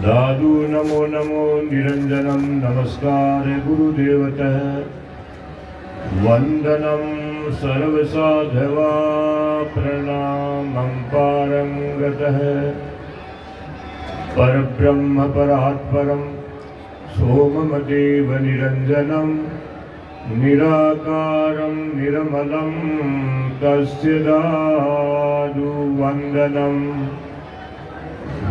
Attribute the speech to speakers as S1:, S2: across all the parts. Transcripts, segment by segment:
S1: दादू नमो नमो निरंजनम नमस्कार गुरुदेवतः वंदनम सर्वसाधवा प्रणामं पारंगतः परब्रह्म परात्परं सोममदेव निरंजनम निराकारं निर्मलं तस्य दादु वंदनम्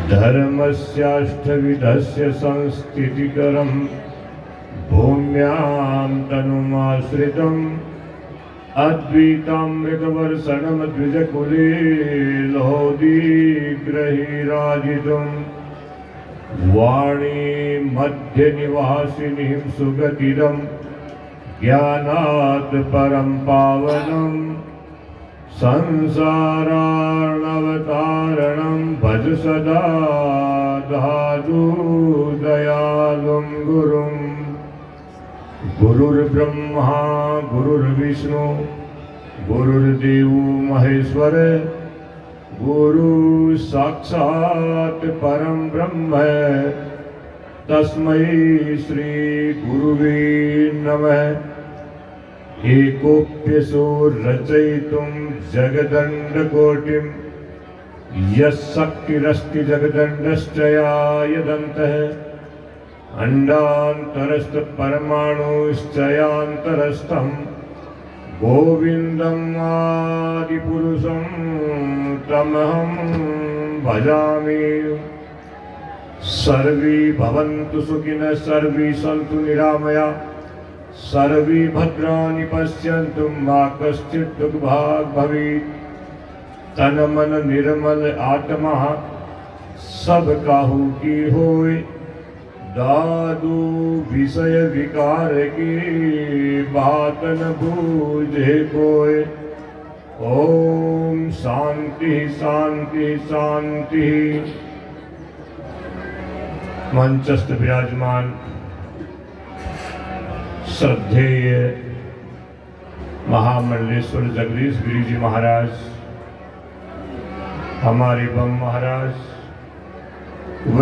S1: धर्मस्याष्टविधस्य संस्थितिकरं भूम्यां तनुमाश्रितम् अद्वैतामृतवर्षणं द्विजकुले लोहदीग्रहिराजितम् वाणी मध्यनिवासिनीं सुगतिदं ज्ञानात् परं पावनम् संसारार्णवतारणं भज सदा दादु दयालुं गुरुं गुरुर्ब्रह्मा गुरुर्विष्णु गुरुर्देवो महेश्वर गुरु साक्षात् परं ब्रह्म तस्मै श्री गुरुवे नमः। एकोप्यसो रचयितुं जगदण्डकोटिं यशक्तिरस्ति जगदण्डश्चयायदन्तः अण्डान्तरस्थपरमाणुश्चयान्तरस्थं गोविन्दम् आदिपुरुषं तमहं भजामि। सर्वे भवन्तु सुखिनः सर्वे सन्तु निरामया सर्वे भद्राणि पश्यन्तु मा कश्चित् दुर्भाग् भवेत्। तन मन निर्मल आत्मा सब काहू की होय दादू विषय विकार की बात न बूझे कोय। ओम शांति शांति शांति। मंचस्थ विराजमान श्रद्धेय महामंडलेश्वर जगदीश गिरी जी महाराज, हमारे बम महाराज व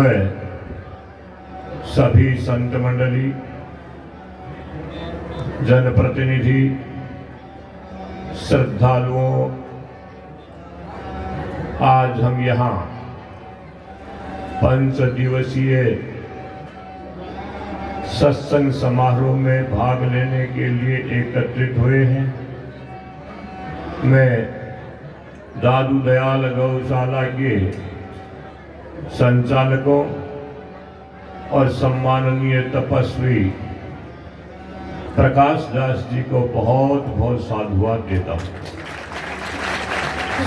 S1: सभी संत मंडली, जनप्रतिनिधि, श्रद्धालुओं, आज हम यहाँ 5 दिवसीय सत्संग समारोह में भाग लेने के लिए एकत्रित हुए हैं। मैं दादू दयाल गौशाला के संचालकों और सम्माननीय तपस्वी प्रकाश दास जी को बहुत बहुत साधुवाद देता हूँ।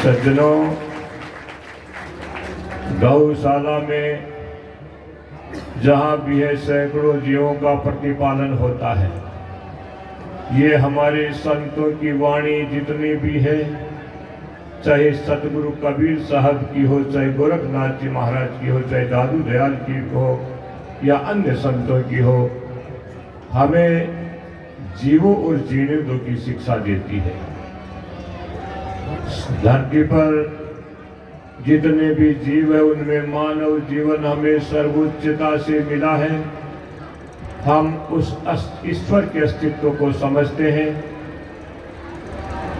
S1: सज्जनों, गौशाला में जहाँ भी है सैकड़ों जीवों का प्रतिपालन होता है। ये हमारे संतों की वाणी जितनी भी है, चाहे सतगुरु कबीर साहब की हो, चाहे गोरखनाथ जी महाराज की हो, चाहे दादू दयाल की हो या अन्य संतों की हो, हमें जीवों और जीने दो की शिक्षा देती है। धरती पर जितने भी जीव है उनमें मानव जीवन हमें सर्वोच्चता से मिला है। हम उस ईश्वर के अस्तित्व को समझते हैं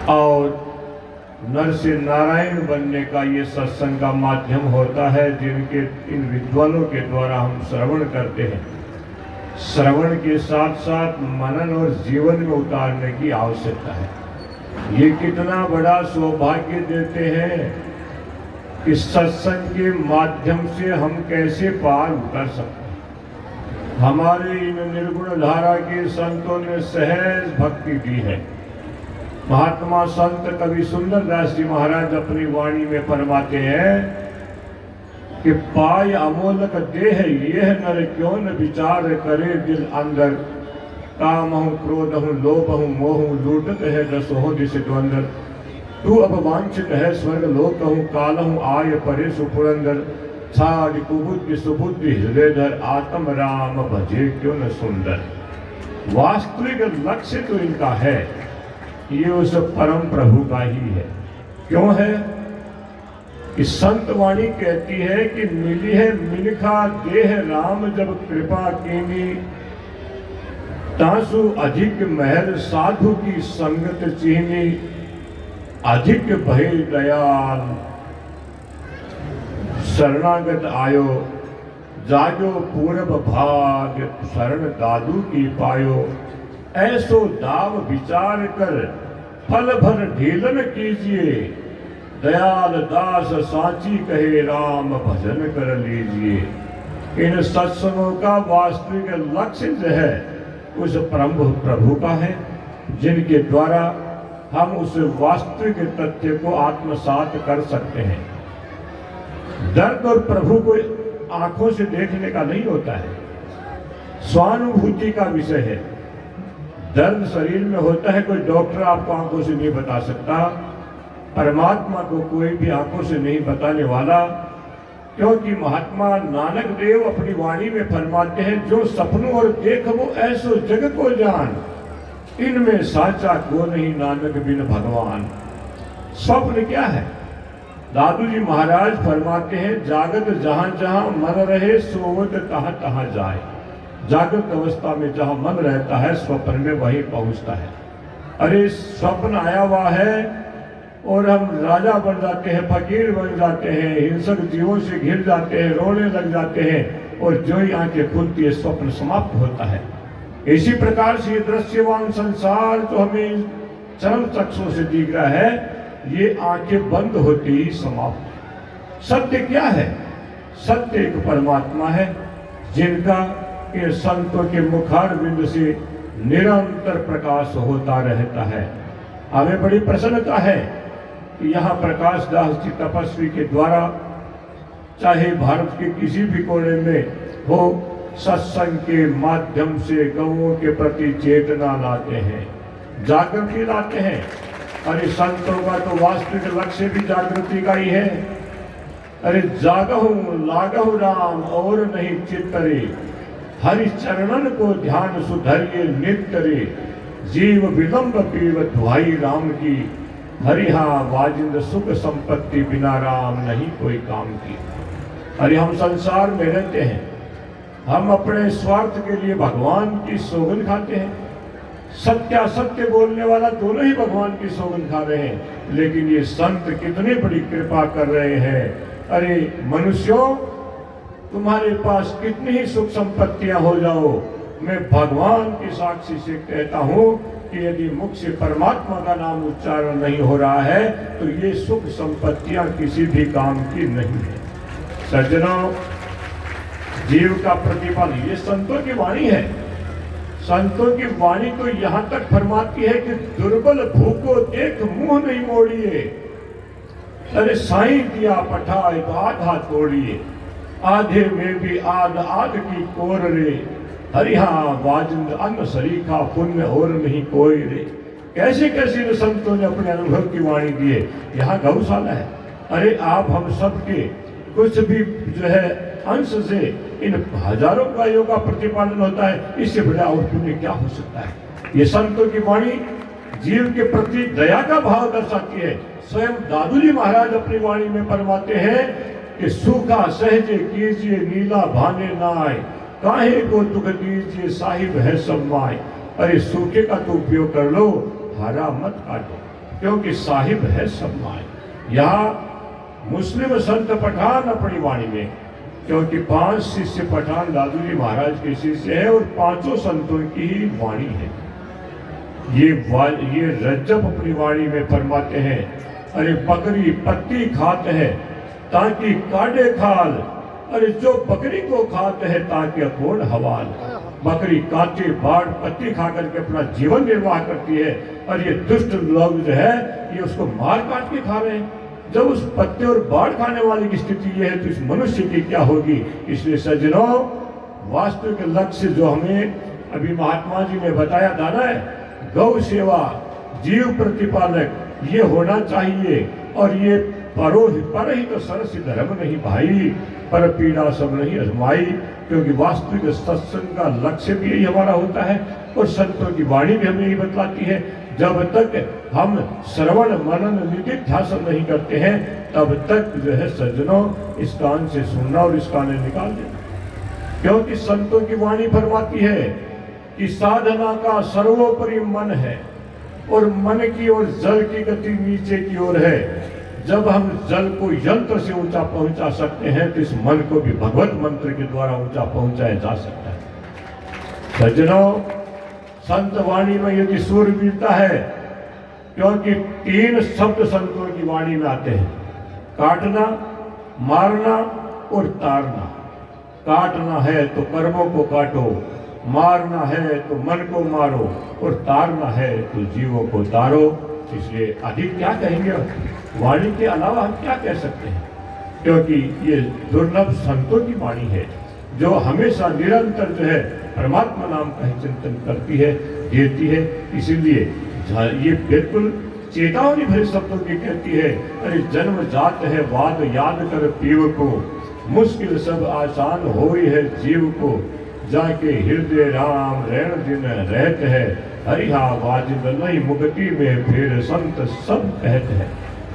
S1: और नर से नारायण बनने का ये सत्संग का माध्यम होता है, जिनके इन विद्वानों के द्वारा हम श्रवण करते हैं। श्रवण के साथ साथ मनन और जीवन में उतारने की आवश्यकता है। ये कितना बड़ा सौभाग्य देते हैं। इस सत्संग के माध्यम से हम कैसे पार उतर सकते हैं। हमारे इन निर्गुण धारा के संतों ने सहज भक्ति दी है। महात्मा संत कवि सुंदरदास जी महाराज अपनी वाणी में फरमाते हैं कि पाय अमोलक देह यह नर क्यों न विचार करे दिल अंदर। काम हूँ क्रोध हूँ लोभ हूँ मोह हूँ लूटत है दसोह दिश द्वंद्व। तू अब वांछित है स्वर्ग लोक हूँ काल हूँ आय परे सुपुरंदर। छाड़ कुबुद्धि सुबुद्धि हृदयधर आत्म राम भजे क्यों न सुंदर। वास्तविक लक्ष्य तो इनका है, ये उस परम प्रभु का ही है। क्यों है? कि संत वाणी कहती है कि मिली है मिनखा देह राम जब कृपा कीनी, तासु अधिक महर साधु की संगत चीनी, अधिक भय दयाल शरणागत आयो, जागो पूरब भाग शरण दादू की पायो, ऐसो दाव विचार कर फल भर ढीलन कीजिए, दयाल दास साची कहे राम भजन कर लीजिए। इन सत्संगों का वास्तविक लक्ष्य जो है उस प्रभु का है, जिनके द्वारा हम उस वास्तविक तथ्य को आत्मसात कर सकते हैं। दर्द और प्रभु को आंखों से देखने का नहीं होता है, स्वानुभूति का विषय है। दर्द शरीर में होता है, कोई डॉक्टर आपको आंखों से नहीं बता सकता, परमात्मा को कोई भी आंखों से नहीं बताने वाला, क्योंकि महात्मा नानक देव अपनी वाणी में फरमाते हैं, जो सपनों और देख वो ऐसो जग को जान, इनमें साचा को नहीं नानक बिन भगवान। स्वप्न क्या है? दादू जी महाराज फरमाते हैं, जागत जहां जहां मन रहे सोवत तहां तहां जाए। जागृत अवस्था में जहां मन रहता है स्वप्न में वही पहुंचता है। अरे स्वप्न आया हुआ है और हम राजा बन जाते हैं, फकीर बन जाते हैं, हिंसक जीवों से घिर जाते हैं, रोने लग जाते हैं, और जो ही आंखें खुलती है स्वप्न समाप्त होता है। इसी प्रकार से ये दृश्यवान संसार जो हमें चरम चक्षुओं से दिख रहा है, ये आंखें बंद होती ही समाप्त। सत्य क्या है? सत्य एक परमात्मा है, जिनका ये संतों के मुखार बिंद से निरंतर प्रकाश होता रहता है। हमें बड़ी प्रसन्नता है कि यहाँ प्रकाश दास जी तपस्वी के द्वारा चाहे भारत के किसी भी कोने में हो, सत्संग के माध्यम से गौओं के प्रति चेतना लाते हैं, जागृति लाते हैं। अरे संतों का तो वास्तविक लक्ष्य भी जागृति का ही है। अरे जागहु लागहु राम और नहीं चित्तरे, हरि चरणन को ध्यान सुधरिए नित्य रे, जीव विलंब पीव धुआई राम की, हरिहा वाजिंद सुख संपत्ति बिना राम नहीं कोई काम की। अरे हम संसार में रहते हैं, हम अपने स्वार्थ के लिए भगवान की सौगंध खाते हैं। सत्य बोलने वाला दोनों ही भगवान की सौगंध खा रहे हैं, लेकिन ये संत कितनी बड़ी कृपा कर रहे हैं। अरे मनुष्यों, तुम्हारे पास कितनी ही सुख संपत्तियां हो जाओ, मैं भगवान की साक्षी से कहता हूं कि यदि मुख से परमात्मा का नाम उच्चारण नहीं हो रहा है तो ये सुख संपत्तियां किसी भी काम की नहीं है। सज्जनों, जीव का प्रतिफल ये संतों की वाणी है। संतों की वाणी तो यहाँ तक फरमाती है कि दुर्बल भूखो देख मुंह नहीं मोड़िए, अरे साईं दिया पठाए तो आधा तोड़िए, आधे में भी आध आध की कोर रे, हरिहा वाजिंद अन्न सरीखा पुण्य और नहीं कोई रे। कैसे कैसे संतों ने अपने अनुभव की वाणी दिए। यहाँ गौशाला है, अरे आप हम सबके कुछ भी जो है अंश से इन हजारों गायों का प्रतिपालन होता है, इससे बड़ा और पुण्य क्या हो सकता है। ये संतों की वाणी जीव के प्रति दया का भाव दर्शाती है। स्वयं दादू जी महाराज अपनी वाणी में फरमाते हैं कि सूखा सहजे कीजिए नीला भाने नाय, काहे को दुख दीजिए साहिब है सब माय। अरे सूखे का तो उपयोग कर लो, हरा मत काटो, क्योंकि साहिब है सब माय। यहाँ मुस्लिम संत पठान अपनी वाणी में, क्योंकि 5 शिष्य पठान दादू जी महाराज के शिष्य है और 5 संतों की ही वाणी है। ये रज्जब अपनी वाणी में फरमाते हैं, अरे बकरी पत्ती खाते हैं ताकि काटे खाल, अरे जो बकरी को खाते हैं ताकि अकोड़ हवाल। बकरी काटे बाढ़ पत्ती खा करके अपना जीवन निर्वाह करती है, और ये दुष्ट लोग जो है ये उसको मार काट के खा रहे हैं। जब उस पत्ते और बाढ़ खाने वाली की स्थिति ये है तो इस मनुष्य की क्या होगी। इसलिए सज्जनों, वास्तविक लक्ष्य जो हमें अभी महात्मा जी ने बताया था ना, गौ सेवा, जीव प्रतिपालक, ये होना चाहिए। और ये पर ही तो सरस धर्म नहीं भाई, पर पीड़ा सब नहीं अजमाई। क्योंकि वास्तविक सत्संग का लक्ष्य भी यही हमारा होता है, और संतों की वाणी भी हमें यही बतलाती है। जब तक हम श्रवण मनन निधिध्यासन नहीं करते हैं तब तक जो है सज्जनों इस कान से सुनना और इस कान से निकाल देना। क्योंकि संतों की वाणी फरमाती है कि साधना का सर्वोपरि मन है और मन की ओर जल की गति नीचे की ओर है। जब हम जल को यंत्र से ऊंचा पहुंचा सकते हैं तो इस मन को भी भगवत मंत्र के द्वारा ऊंचा पहुंचाया जा सकता है। सज्जनों, संत वाणी में यदि सुर मिलता है, क्योंकि 3 शब्द संतों की वाणी में आते हैं, काटना, मारना और तारना। काटना है तो कर्मों को काटो, मारना है तो मन को मारो और तारना है तो जीवों को तारो। इसलिए अधिक क्या कहेंगे, वाणी के अलावा हम क्या कह सकते हैं, क्योंकि ये दुर्लभ संतों की वाणी है जो हमेशा निरंतर जो है परमात्मा नाम का ही चिंतन करती है, देती है। इसीलिए ये बिल्कुल चेतावनी भरे शब्दों की कहती है, अरे जन्म जात है वाद याद कर पीव को, मुश्किल सब आसान होई है जीव को, जाके हृदय राम रैण दिन रहते है, हरिहा वाजिब नहीं मुक्ति में फिर संत सब कहते हैं।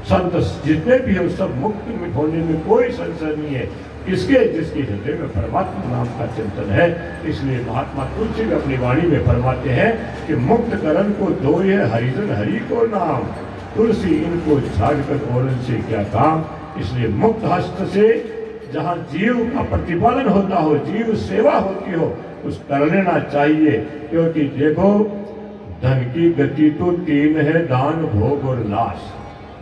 S1: संत जितने भी हैं सब मुक्त में होने में कोई संशय नहीं है, इसके जिसके हृदय में परमात्मा नाम का चिंतन है। इसलिए महात्मा तुलसी भी अपनी वाणी में फरमाते हैं कि मुक्त करण को दो है हरिजन हरि को नाम, तुलसी इनको झाड़ कर और से क्या काम। इसलिए मुक्त हस्त से जहाँ जीव का प्रतिपालन होता हो, जीव सेवा होती हो, उस कर लेना चाहिए। क्योंकि देखो धन की गति तो 3 है, दान भोग और नाश।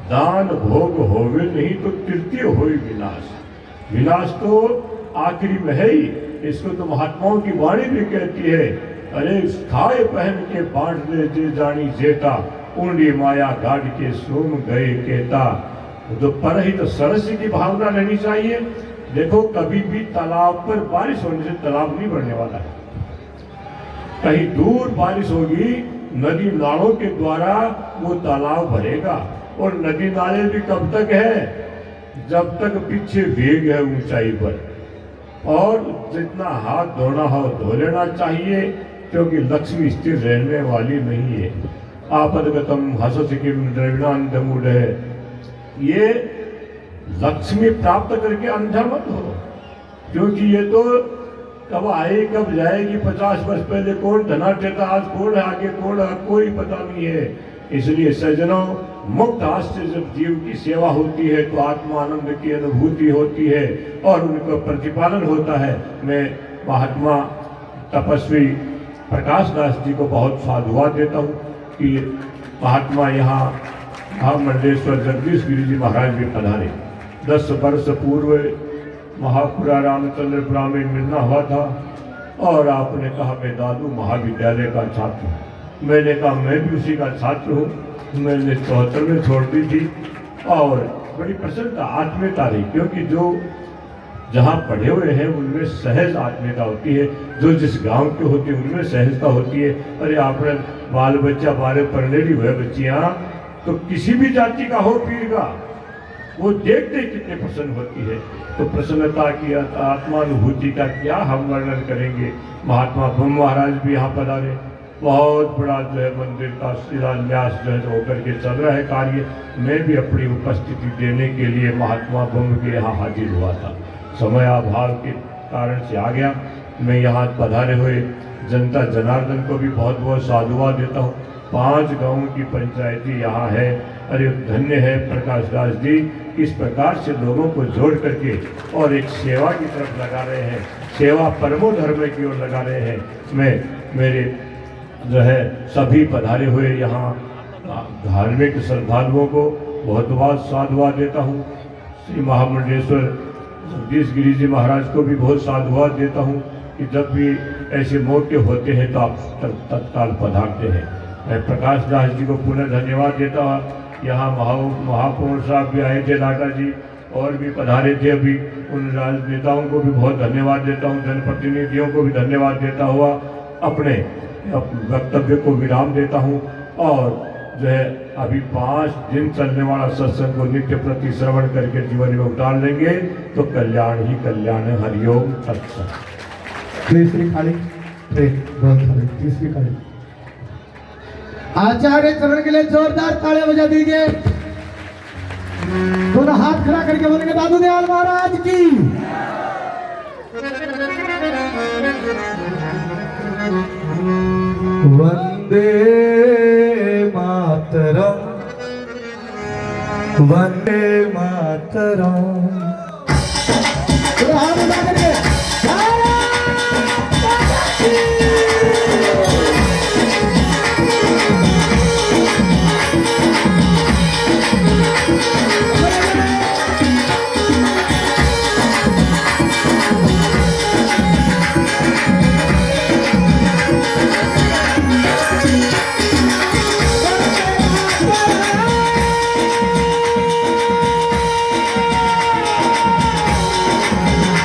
S1: दान भोग होवे नहीं तो तृतीय होई विनाश। विनाश तो आखिरी में है ही। इसको तो महात्माओं की वाणी भी कहती है, अरे खाए पहन के बांट दे जे जानी जेता, ऊंडी माया गाड़ के सोम गए केता। तो परहित सरस्य की भावना रहनी चाहिए। देखो कभी भी तालाब पर बारिश होने से तालाब नहीं भरने वाला है, कहीं दूर बारिश होगी, नदी नालों के द्वारा वो तालाब भरेगा। और नदी नाले भी कब तक है, जब तक पीछे वेग है ऊंचाई पर। और जितना हाथ धोना हो धो लेना चाहिए, क्योंकि लक्ष्मी स्थिर रहने वाली नहीं है। आपदगतम हसस किम द्रविणांतमूढ़ है, ये लक्ष्मी प्राप्त करके अंधा मत हो, क्योंकि ये तो कब आए कब जाएगी। 50 वर्ष पहले कौन धनाढ़ था, आज कौन है, आगे कौन है, कोई पता नहीं है। इसलिए सज्जनों, मुक्त हाथ से जब जीव की सेवा होती है तो आत्मानंद की अनुभूति होती है और उनका प्रतिपालन होता है। मैं महात्मा तपस्वी प्रकाश दास जी को बहुत साधुवाद देता हूँ कि महात्मा यहाँ महामंडलेश्वर जगदीश गिरी जी महाराज भी पधारे। 10 वर्ष पूर्व महापुरा रामचंद्रपुरा में मिलना हुआ था और आपने कहा मैं दादू महाविद्यालय का छात्र हूँ। मैंने कहा मैं भी उसी का छात्र हूँ। मैंने 74 में छोड़ दी थी और बड़ी प्रसन्नता आत्मीयता रही, क्योंकि जो जहाँ पढ़े हुए हैं उनमें सहज आत्मीयता होती है, जो जिस गांव के होते हैं उनमें सहजता होती है। अरे आपने बाल बच्चा बारे पढ़ने ली हुए बच्चियाँ तो किसी भी जाति का हो पीर का, वो देखते कितने प्रसन्न होती है। तो प्रसन्नता की आत्मानुभूति का क्या हम वर्णन करेंगे। महात्मा ब्रह्म महाराज भी यहाँ पधारे, बहुत बड़ा जो है मंदिर का शिलान्यास जो है होकर के चल रहा है कार्य। मैं भी अपनी उपस्थिति देने के लिए महात्मा ब्रह्म के यहाँ हाजिर हुआ था, समय अभाव के कारण से आ गया। मैं यहाँ पधारे हुए जनता जनार्दन को भी बहुत बहुत साधुवाद देता हूँ। 5 गाँव की पंचायती यहाँ है। अरे धन्य है प्रकाश दास जी, इस प्रकार से लोगों को जोड़ करके और एक सेवा की तरफ लगा रहे हैं, सेवा परमो धर्म की ओर लगा रहे हैं। मैं मेरे जो है सभी पधारे हुए यहाँ धार्मिक श्रद्धालुओं को बहुत बहुत साधुवाद देता हूँ। श्री महामंडलेश्वर जगदीश गिरी जी महाराज को भी बहुत साधुवाद देता हूँ कि जब भी ऐसे मौके होते हैं तो आप तत्काल पधारते हैं। मैं प्रकाश दास जी को पुनः धन्यवाद देता हूँ। यहाँ महापौर साहब भी आए थे, लाटा जी और भी पधारे थे अभी। उन राजनेताओं को भी बहुत धन्यवाद देता हूँ, जनप्रतिनिधियों को भी धन्यवाद देता हुआ अपने वक्तव्य को विराम देता हूँ। और जो है अभी 5 दिन चलने वाला सत्संग को नित्य प्रति श्रवण करके जीवन में उतार लेंगे तो कल्याण ही कल्याण है। हरिओम तत्सत।
S2: तीसरी खाली, बहुत तीसरी खाली। आचार्य चरण के लिए जोरदार तालियां बजा दीजिए। दोनों हाथ खड़ा करके बोलेंगे दादू दयाल महाराज की। वंदे मातरम वंदे मातरम। हाथ उठा करके